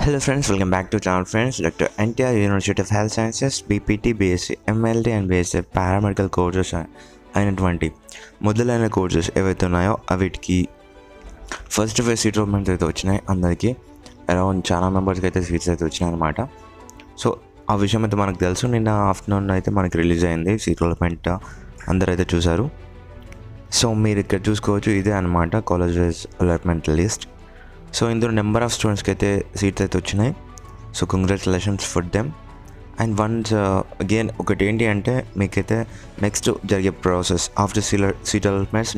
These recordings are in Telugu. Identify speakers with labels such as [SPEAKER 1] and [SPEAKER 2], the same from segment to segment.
[SPEAKER 1] Hello friends, welcome back to channel friends. Dr. NTR University of Health Sciences, BPT, BSc, MLD and BSc paramedical courses అయినటువంటి మొదలైన కోర్సెస్ ఏవైతే ఉన్నాయో అవిటికి ఫస్ట్ ఫేజ్ సీట్ ఓపెన్స్ అయితే వచ్చినాయి. అందరికీ అరౌండ్ చాలా మెంబర్స్కి అయితే సీట్స్ అయితే వచ్చినాయి అనమాట. సో ఆ విషయం అయితే మనకు తెలుసు. నిన్న ఆఫ్టర్నూన్ అయితే మనకి రిలీజ్ అయింది సీట్ ఓపెంట్, అందరూ అయితే చూసారు. సో మీరు ఇక్కడ చూసుకోవచ్చు, ఇదే అనమాట college wise allotment list. So ఇందులో నెంబర్ ఆఫ్ స్టూడెంట్స్కి అయితే సీట్స్ అయితే వచ్చినాయి. So congratulations for them. And once again ఒకటి ఏంటి అంటే, మీకైతే నెక్స్ట్ జరిగే process after seat allotments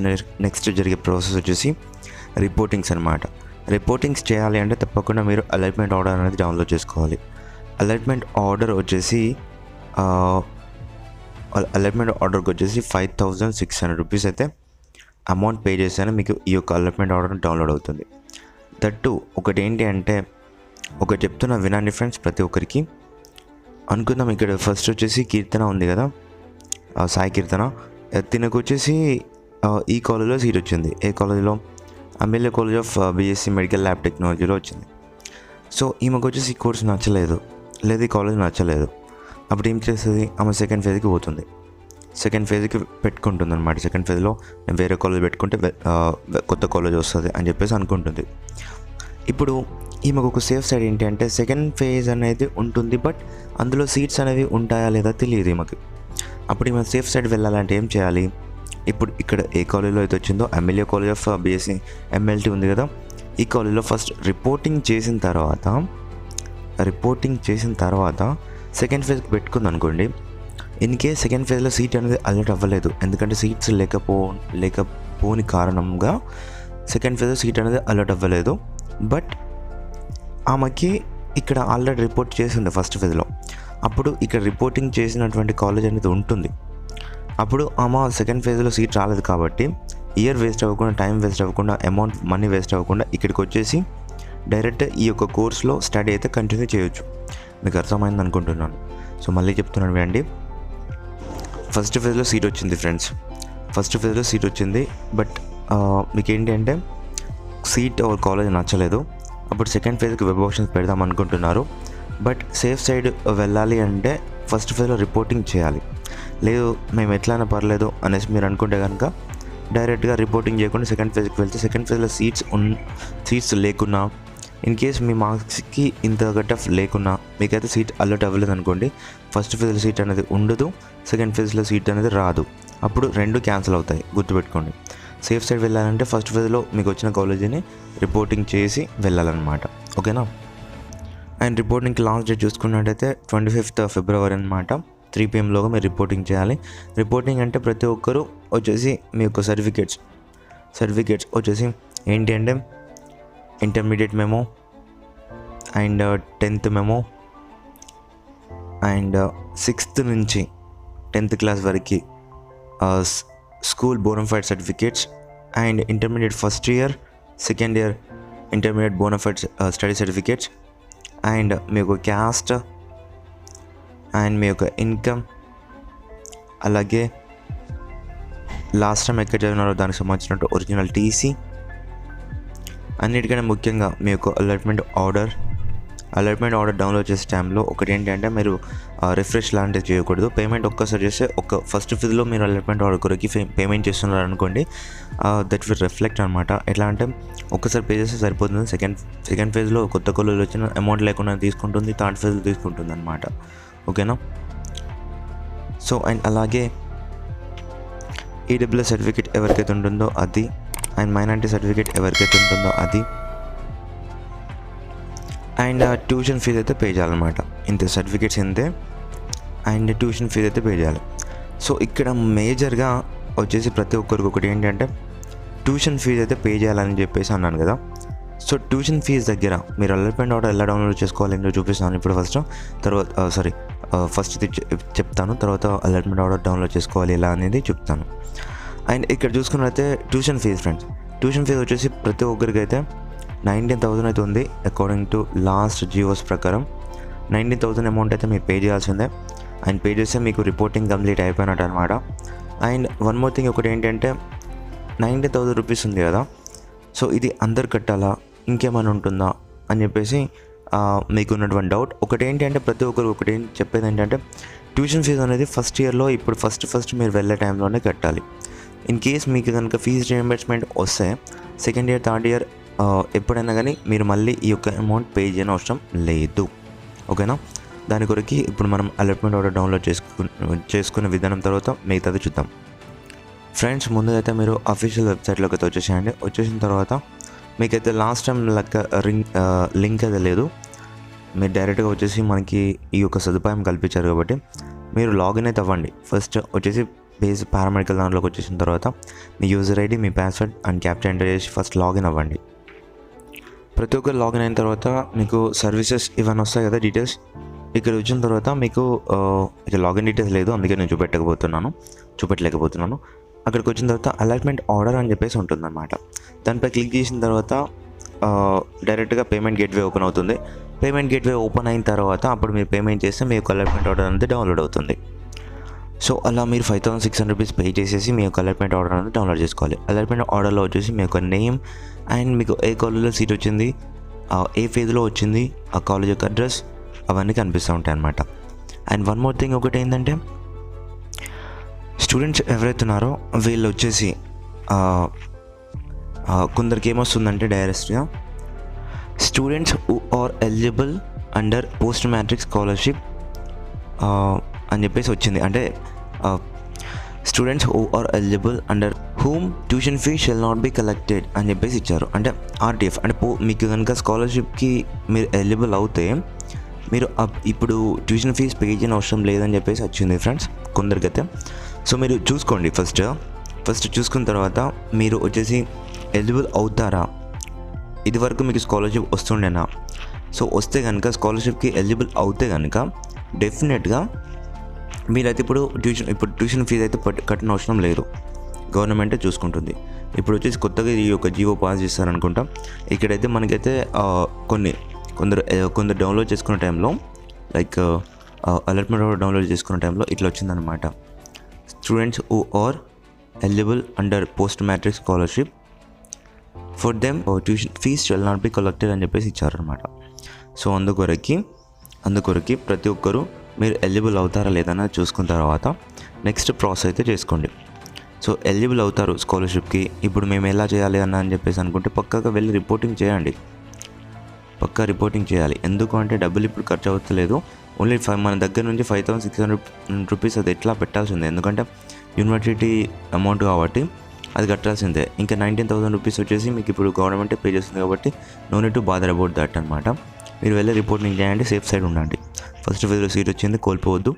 [SPEAKER 1] next జరిగే ప్రాసెస్ వచ్చేసి రిపోర్టింగ్స్ అనమాట. రిపోర్టింగ్స్ చేయాలి అంటే తప్పకుండా మీరు అలాట్మెంట్ ఆర్డర్ అనేది డౌన్లోడ్ చేసుకోవాలి. అలాట్మెంట్ ఆర్డర్ వచ్చేసి అలాట్మెంట్ ఆర్డర్కి వచ్చేసి 5600 రూపీస్ అయితే అమౌంట్ పే చేస్తేనే మీకు ఈ యొక్క అలాట్మెంట్ ఆర్డర్ డౌన్లోడ్ అవుతుంది. దట్టు ఒకటి ఏంటి అంటే, ఒకటి చెప్తున్నా వినండి ఫ్రెండ్స్, ప్రతి ఒక్కరికి. అనుకుందాం, ఇక్కడ ఫస్ట్ వచ్చేసి కీర్తన ఉంది కదా, సాయి కీర్తన. తినకు వచ్చేసి ఈ కాలేజ్లో సీట్ వచ్చింది. ఏ కాలేజ్లో? MLA college of BSc medical lab టెక్నాలజీలో వచ్చింది. సో ఈమెకు వచ్చేసి ఈ కోర్స్ నచ్చలేదు, లేదు ఈ కాలేజ్ నచ్చలేదు. అప్పుడు ఏం చేస్తుంది? ఆమె సెకండ్ ఫేజ్కి పోతుంది. సెకండ్ ఫేజ్కి పెట్టుకుంటుంది అనమాట. సెకండ్ ఫేజ్లో నేను వేరే కాలేజ్ పెట్టుకుంటే కొత్త కాలేజ్ వస్తుంది అని చెప్పేసి అనుకుంటుంది. ఇప్పుడు ఈమెకు ఒక సేఫ్ సైడ్ ఏంటి అంటే, సెకండ్ ఫేజ్ అనేది ఉంటుంది, బట్ అందులో సీట్స్ అనేవి ఉంటాయా లేదా తెలియదు ఈమెకి. అప్పుడు ఈమె సేఫ్ సైడ్ వెళ్ళాలంటే ఏం చేయాలి? ఇప్పుడు ఇక్కడ ఏ కాలేజ్లో అయితే వచ్చిందో MLA college of BSc MLT ఉంది కదా, ఈ కాలేజ్లో ఫస్ట్ రిపోర్టింగ్ చేసిన తర్వాత సెకండ్ ఫేజ్కి పెట్టుకుంది అనుకోండి. ఇన్ కేస్ సెకండ్ ఫేజ్లో సీట్ అనేది అలర్ట్ అవ్వలేదు, ఎందుకంటే సీట్స్ లేకపోని కారణంగా సెకండ్ ఫేజ్లో సీట్ అనేది అలర్ట్ అవ్వలేదు. బట్ ఆమెకి ఇక్కడ ఆల్రెడీ రిపోర్ట్ చేసింది ఫస్ట్ ఫేజ్లో. అప్పుడు ఇక్కడ రిపోర్టింగ్ చేసినటువంటి కాలేజ్ అనేది ఉంటుంది. అప్పుడు ఆమె సెకండ్ ఫేజ్లో సీట్ రాలేదు కాబట్టి ఇయర్ వేస్ట్ అవ్వకుండా, టైం వేస్ట్ అవ్వకుండా, మనీ వేస్ట్ అవ్వకుండా ఇక్కడికి వచ్చేసి డైరెక్ట్ ఈ యొక్క కోర్స్లో స్టడీ అయితే కంటిన్యూ చేయొచ్చు. మీకు అర్థమైంది అనుకుంటున్నాను. సో మళ్ళీ చెప్తున్నాను వినండి. ఫస్ట్ ఫేజ్లో సీట్ వచ్చింది ఫ్రెండ్స్, ఫస్ట్ ఫేజ్లో సీట్ వచ్చింది. బట్ మీకు ఏంటి అంటే, సీట్ ఒక కాలేజ్ నచ్చలేదు. అప్పుడు సెకండ్ ఫేజ్కి వెబ్ ఆప్షన్స్ పెడదాం అనుకుంటున్నారు. బట్ సేఫ్ సైడ్ వెళ్ళాలి అంటే ఫస్ట్ ఫేజ్లో రిపోర్టింగ్ చేయాలి. లేదు మేము ఎట్లయినా పర్లేదు అనేసి మీరు అనుకుంటే కనుక డైరెక్ట్గా రిపోర్టింగ్ చేయకుండా సెకండ్ ఫేజ్కి వెళ్తే, సెకండ్ ఫేజ్లో సీట్స్ లేకున్నా, ఇన్ కేస్ మీ మార్క్స్కి ఇంత కట్ ఆఫ్ లేకున్నా, మీకైతే సీట్ అలర్ట్ అవ్వలేదు అనుకోండి, ఫస్ట్ ఫేజ్లో సీట్ అనేది ఉండదు, సెకండ్ ఫేజ్లో సీట్ అనేది రాదు. అప్పుడు రెండు క్యాన్సిల్ అవుతాయి, గుర్తుపెట్టుకోండి. సేఫ్ సైడ్ వెళ్ళాలంటే ఫస్ట్ ఫేజ్లో మీకు వచ్చిన కాలేజీని రిపోర్టింగ్ చేసి వెళ్ళాలన్నమాట, ఓకేనా? అండ్ రిపోర్టింగ్కి లాస్ట్ డేట్ చూసుకున్నట్టయితే 25th ఫిబ్రవరి అనమాట. 3 PM మీరు రిపోర్టింగ్ చేయాలి. రిపోర్టింగ్ అంటే ప్రతి ఒక్కరు వచ్చేసి మీ యొక్క సర్టిఫికేట్స్ వచ్చేసి ఏంటి అంటే, intermediate memo and 10th memo and 6th నుంచి 10th క్లాస్ వరకు school bona fide certificates and intermediate first year, second year intermediate bona fide study certificates and మీ యొక్క క్యాస్ట్ అండ్ మీ యొక్క ఇన్కమ్, అలాగే లాస్ట్ టైం ఎక్కడ చదివినారో దానికి సంబంధించినట్టు ఒరిజినల్ TC, అన్నిటికన్నా ముఖ్యంగా మీ యొక్క అలాట్మెంట్ ఆర్డర్ డౌన్లోడ్ చేసే టైంలో ఒకటి ఏంటంటే, మీరు రిఫ్రెష్ లాంటివి చేయకూడదు. పేమెంట్ ఒక్కసారి చేస్తే ఫస్ట్ ఫేజ్లో మీరు అలాట్మెంట్ ఆర్డర్ కొరకు పేమెంట్ చేస్తున్నారు అనుకోండి, దట్ విల్ రిఫ్లెక్ట్ అనమాట. ఎట్లా అంటే ఒక్కసారి పే చేస్తే సరిపోతుంది. సెకండ్ ఫేజ్లో కొత్త కాలేజ్ వచ్చిన అమౌంట్ లేకుండా తీసుకుంటుంది, థర్డ్ ఫేజ్లో తీసుకుంటుంది అనమాట, ఓకేనా? సో అండ్ అలాగే EWS సర్టిఫికేట్ ఎవరికైతే ఉంటుందో అది, అండ్ మైనారిటీ సర్టిఫికేట్ ఎవరికైతే ఉంటుందో అది, అండ్ ట్యూషన్ ఫీజు అయితే పే చేయాలన్నమాట. ఇంతే, సర్టిఫికేట్స్ ఇంతే అండ్ ట్యూషన్ ఫీజు అయితే పే చేయాలి. సో ఇక్కడ మేజర్గా వచ్చేసి ప్రతి ఒక్కరికి ఒకటి ఏంటంటే, ట్యూషన్ ఫీజు అయితే పే చేయాలని చెప్పేసి అన్నాను కదా. సో ట్యూషన్ ఫీజు దగ్గర మీరు అలాట్మెంట్ ఆర్డర్ ఎలా డౌన్లోడ్ చేసుకోవాలి ఏంటో చూపిస్తాను ఇప్పుడు. ఫస్ట్ చెప్తాను, తర్వాత అలాట్మెంట్ ఆర్డర్ డౌన్లోడ్ చేసుకోవాలి ఎలా అనేది చెప్తాను. అండ్ ఇక్కడ చూసుకున్నట్లయితే tuition fees friends, tuition fees వచ్చేసి ప్రతి ఒక్కరికి అయితే 19,000 అయితే ఉంది. అకార్డింగ్ టు లాస్ట్ జియోస్ ప్రకారం 19,000 అమౌంట్ అయితే మీరు పే చేయాల్సిందే. అండ్ పే చేస్తే మీకు రిపోర్టింగ్ కంప్లీట్ అయిపోయినట్టు అనమాట. అండ్ వన్ మోర్ థింగ్ ఒకటి ఏంటంటే, 19,000 రూపీస్ ఉంది కదా, సో ఇది అందరు కట్టాలా, ఇంకేమైనా ఉంటుందా అని చెప్పేసి మీకు ఉన్నటువంటి డౌట్ ఒకటేంటి అంటే, ప్రతి ఒక్కరు ఒకటేంటి చెప్పేది ఏంటంటే, ట్యూషన్ ఫీజు అనేది ఫస్ట్ ఇయర్లో ఇప్పుడు ఫస్ట్ మీరు వెళ్ళే టైంలోనే కట్టాలి. ఇన్ కేస్ మీకు కనుక ఫీజు రియంబర్స్మెంట్ వస్తే సెకండ్ ఇయర్, థర్డ్ ఇయర్ ఎప్పుడైనా కానీ మీరు మళ్ళీ ఈ యొక్క అమౌంట్ పే చేయని అవసరం లేదు. ఓకేనా? దాని కొరకు ఇప్పుడు మనం అలాట్మెంట్ ఆర్డర్ డౌన్లోడ్ చేసుకునే విధానం తర్వాత మిగతాది చూద్దాం. ఫ్రెండ్స్, ముందుగా మీరు అఫీషియల్ వెబ్సైట్లోకి అయితే వచ్చేసేయండి. వచ్చేసిన తర్వాత మీకైతే లాస్ట్ టైం లింక్ అయితే లేదు. మీరు డైరెక్ట్గా వచ్చేసి మనకి ఈ యొక్క సదుపాయం కల్పించారు కాబట్టి మీరు లాగిన్ అయితే అవ్వండి. ఫస్ట్ వచ్చేసి పారామెడికల్ దాంట్లోకి వచ్చేసిన తర్వాత మీ యూజర్ ఐడి, మీ పాస్వర్డ్ అండ్ క్యాప్చా ఎంటర్ చేసి ఫస్ట్ లాగిన్ అవ్వండి. ప్రతి ఒక్కరు లాగిన్ అయిన తర్వాత మీకు సర్వీసెస్ ఇవన్నీ వస్తాయి కదా, డీటెయిల్స్. ఇక్కడ వచ్చిన తర్వాత మీకు ఇక లాగిన్ డీటెయిల్స్ లేదు, అందుకే నేను చూపెట్టలేకపోతున్నాను. అక్కడికి వచ్చిన తర్వాత అలాట్మెంట్ ఆర్డర్ అని చెప్పేసి ఉంటుందన్నమాట. దానిపై క్లిక్ చేసిన తర్వాత డైరెక్ట్గా పేమెంట్ గేట్వే ఓపెన్ అవుతుంది. పేమెంట్ గేట్వే ఓపెన్ అయిన తర్వాత అప్పుడు మీరు పేమెంట్ చేస్తే మీ యొక్క అలాట్మెంట్ ఆర్డర్ అనేది డౌన్లోడ్ అవుతుంది. సో అలా మీరు 5,600 రూపీస్ పే చేసేసి మీ యొక్క అలాట్మెంట్ ఆర్డర్ అనేది డౌన్లోడ్ చేసుకోవాలి. అలాట్మెంట్ ఆర్డర్లో వచ్చేసి మీ యొక్క నేమ్ అండ్ మీకు ఏ కాలేజ్లో సీట్ వచ్చింది, ఏ ఫేజ్లో వచ్చింది, ఆ కాలేజ్ యొక్క అడ్రస్ అవన్నీ కనిపిస్తూ ఉంటాయి అన్నమాట. అండ్ వన్ మోర్ థింగ్ ఒకటి ఏంటంటే, స్టూడెంట్స్ ఎవరైతే ఉన్నారో వీళ్ళు వచ్చేసి కొందరికి ఏమొస్తుందంటే డైరెక్ట్గా students who are eligible under post matric scholarship అని చెప్పేసి వచ్చింది. అంటే students who are eligible under whom tuition fee shall not be collected అని చెప్పేసి ఇచ్చారు. అంటే ఆర్టీఎఫ్ అంటే మీకు కనుక స్కాలర్షిప్కి మీరు ఎలిజిబుల్ అవుతే మీరు ఇప్పుడు ట్యూషన్ ఫీజు పే చేయని అవసరం లేదని చెప్పేసి వచ్చింది ఫ్రెండ్స్ కొందరికైతే. సో మీరు చూసుకోండి. ఫస్ట్ చూసుకున్న తర్వాత మీరు వచ్చేసి ఎలిజిబుల్ అవుతారా, ఇది వరకు మీకు స్కాలర్షిప్ వస్తుండేనా. సో వస్తే కనుక స్కాలర్షిప్కి ఎలిజిబుల్ అవుతే కనుక డెఫినెట్గా మీరైతే ఇప్పుడు ట్యూషన్ ఫీజు అయితే కట్టిన అవసరం లేదు, గవర్నమెంటే చూసుకుంటుంది. ఇప్పుడు వచ్చేసి కొత్తగా ఈ యొక్క జీవో పాస్ చేస్తారనుకుంటా. ఇక్కడైతే మనకైతే కొందరు డౌన్లోడ్ చేసుకునే టైంలో లైక్ అలాట్మెంట్ డౌన్లోడ్ చేసుకునే టైంలో ఇట్లా వచ్చిందనమాట. Students who are eligible under post matric scholarship for them tuition fees shall not be collected అని చెప్పేసి ఇచ్చారనమాట. సో అందుకొరకి ప్రతి ఒక్కరూ మీరు ఎలిజిబుల్ అవుతారా లేదన్నా చూసుకున్న తర్వాత నెక్స్ట్ ప్రాసెస్ అయితే చేసుకోండి. సో ఎలిజిబుల్ అవుతారు స్కాలర్షిప్కి, ఇప్పుడు మేము ఎలా చేయాలి అని చెప్పేసి అనుకుంటే పక్కాగా వెళ్ళి రిపోర్టింగ్ చేయాలి. ఎందుకు అంటే డబ్బులు ఇప్పుడు ఖర్చు అవుతలేదు. ఓన్లీ మన దగ్గర నుంచి 5,600 రూపీస్ అది ఎట్లా పెట్టాల్సిందే, ఎందుకంటే యూనివర్సిటీ అమౌంట్ కాబట్టి అది కట్టాల్సిందే. ఇంకా 19,000 రూపీస్ వచ్చేసి మీకు ఇప్పుడు గవర్నమెంటే పే చేస్తుంది కాబట్టి no need to bother about that అనమాట. మీరు వెళ్ళి రిపోర్టింగ్ చేయండి, సేఫ్ సైడ్ ఉండండి. ఫస్ట్ ఫేజ్లో సీట్ వచ్చింది కోల్పోవద్దు.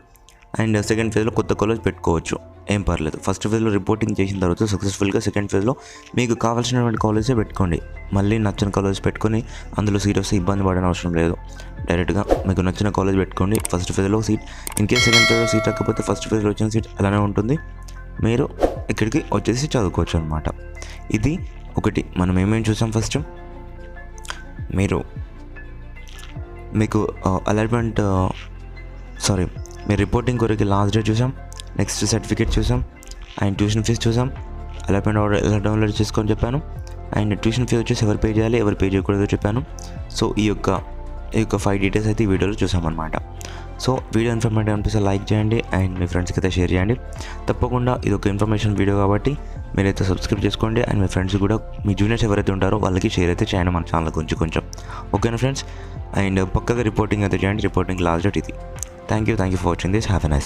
[SPEAKER 1] అండ్ సెకండ్ ఫేజ్లో కొత్త కాలేజ్ పెట్టుకోవచ్చు, ఏం పర్లేదు. ఫస్ట్ ఫేజ్లో రిపోర్టింగ్ చేసిన తర్వాత సక్సెస్ఫుల్గా సెకండ్ ఫేజ్లో మీకు కావాల్సినటువంటి కాలేజే పెట్టుకోండి. మళ్ళీ నచ్చిన కాలేజ్ పెట్టుకొని అందులో సీట్ వస్తే ఇబ్బంది పడని అవసరం లేదు. డైరెక్ట్గా మీకు నచ్చిన కాలేజ్ పెట్టుకోండి. ఫస్ట్ ఫేజ్లో సీట్, ఇన్కేస్ సెకండ్ ఫేజ్లో సీట్ రాకపోతే ఫస్ట్ ఫేజ్లో వచ్చిన సీట్ అలానే ఉంటుంది, మీరు ఇక్కడికి వచ్చేసి చదువుకోవచ్చు అనమాట. ఇది ఒకటి. మనం ఏమేమి చూసాం, ఫస్ట్ మీకు అలాట్మెంట్ మీరు రిపోర్టింగ్ కొరకు లాస్ట్ డేట్ చూసాం, నెక్స్ట్ సర్టిఫికేట్ చూసాం, అండ్ ట్యూషన్ ఫీజు చూసాం, అలాట్మెంట్ ఆర్డర్ ఎలా డౌన్లోడ్ చేసుకొని చెప్పాను, అండ్ ట్యూషన్ ఫీజు వచ్చేసి ఎవరు పే చేయాలి ఎవరు పే చేయకూడదో చెప్పాను. సో ఈ యొక్క 5 డీటెయిల్స్ అయితే ఈ వీడియోలో చూసామన్నమాట. సో వీడియో ఇన్ఫర్మేటివ్ అనిపిస్తే లైక్ చేయండి అండ్ మీ ఫ్రెండ్స్కి అయితే షేర్ చేయండి. తప్పకుండా ఇది ఒక ఇన్ఫర్మేషన్ వీడియో కాబట్టి మీరైతే సబ్స్క్రైబ్ చేసుకోండి. అండ్ మీ ఫ్రెండ్స్ కూడా, మీ జూనియర్స్ ఎవరైతే ఉంటారో వాళ్ళకి షేర్ అయితే చేయండి మన ఛానల్ కొంచెం. ఓకేనా ఫ్రెండ్స్? అండ్ పక్కగా రిపోర్టింగ్ అయితే చేయండి. రిపోర్టింగ్ లాస్ట్ డేట్ ఇది. Thank you for watching this. Have a nice day.